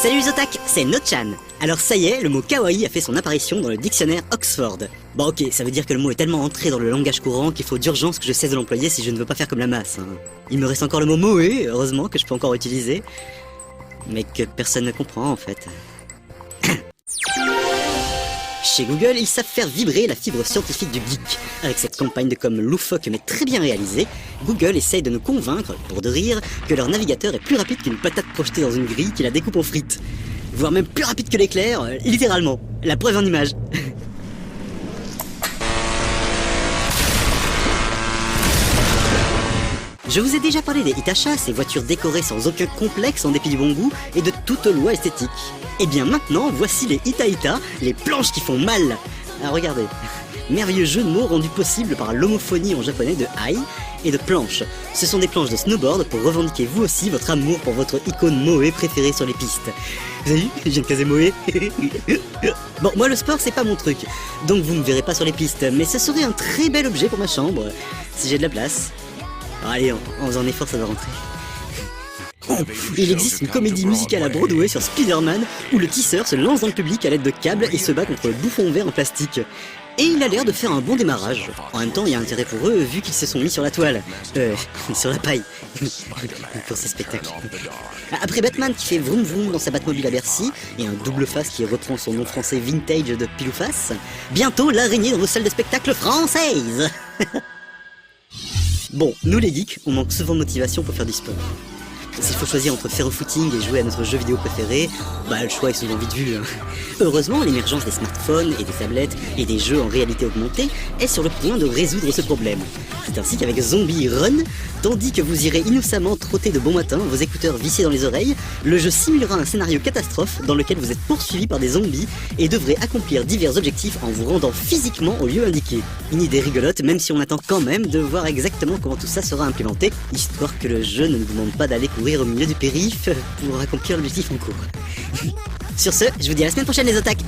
Salut les otaques, c'est Nochan. Alors ça y est, le mot kawaii a fait son apparition dans le dictionnaire Oxford. Bon ok, ça veut dire que le mot est tellement entré dans le langage courant qu'il faut d'urgence que je cesse de l'employer si je ne veux pas faire comme la masse. Il me reste encore le mot moe, heureusement que je peux encore utiliser. Mais que personne ne comprend en fait. Chez Google, ils savent faire vibrer la fibre scientifique du geek. Avec cette campagne de com loufoque mais très bien réalisée, Google essaye de nous convaincre, pour de rire, que leur navigateur est plus rapide qu'une patate projetée dans une grille qui la découpe en frites. Voire même plus rapide que l'éclair, littéralement. La preuve en image. Je vous ai déjà parlé des Hitachi, ces voitures décorées sans aucun complexe en dépit du bon goût et de toute loi esthétique. Et bien maintenant, voici les Hita-Hita, les planches qui font mal. Ah, regardez. Merveilleux jeu de mots rendu possible par l'homophonie en japonais de hai et de planche. Ce sont des planches de snowboard pour revendiquer vous aussi votre amour pour votre icône moe préférée sur les pistes. Vous avez vu? Je viens de caser moe. Bon, moi le sport c'est pas mon truc, donc vous ne me verrez pas sur les pistes, mais ce serait un très bel objet pour ma chambre, si j'ai de la place. Alors allez, en faisant un effort ça va rentrer. Il existe une comédie musicale à Broadway sur Spider-Man où le tisseur se lance dans le public à l'aide de câbles et se bat contre le bouffon vert en plastique. Et il a l'air de faire un bon démarrage. En même temps, il y a intérêt pour eux vu qu'ils se sont mis sur la toile. Sur la paille. Pour ces spectacles. Après Batman qui fait vroom vroom dans sa Batmobile à Bercy, et un double face qui reprend son nom français vintage de pile ou face, bientôt l'araignée dans vos salles de spectacle françaises. Bon, nous les geeks, on manque souvent de motivation pour faire du sport. S'il faut choisir entre faire au footing et jouer à notre jeu vidéo préféré, bah le choix est souvent vite vu. Heureusement, l'émergence des smartphones et des tablettes et des jeux en réalité augmentée est sur le point de résoudre ce problème. C'est ainsi qu'avec Zombie Run, tandis que vous irez innocemment trotter de bon matin, vos écouteurs vissés dans les oreilles, le jeu simulera un scénario catastrophe dans lequel vous êtes poursuivi par des zombies et devrez accomplir divers objectifs en vous rendant physiquement au lieu indiqué. Une idée rigolote, même si on attend quand même de voir exactement comment tout ça sera implémenté, histoire que le jeu ne nous demande pas d'aller courir au milieu du périph' pour accomplir l'objectif en cours. Sur ce, je vous dis à la semaine prochaine les otaques.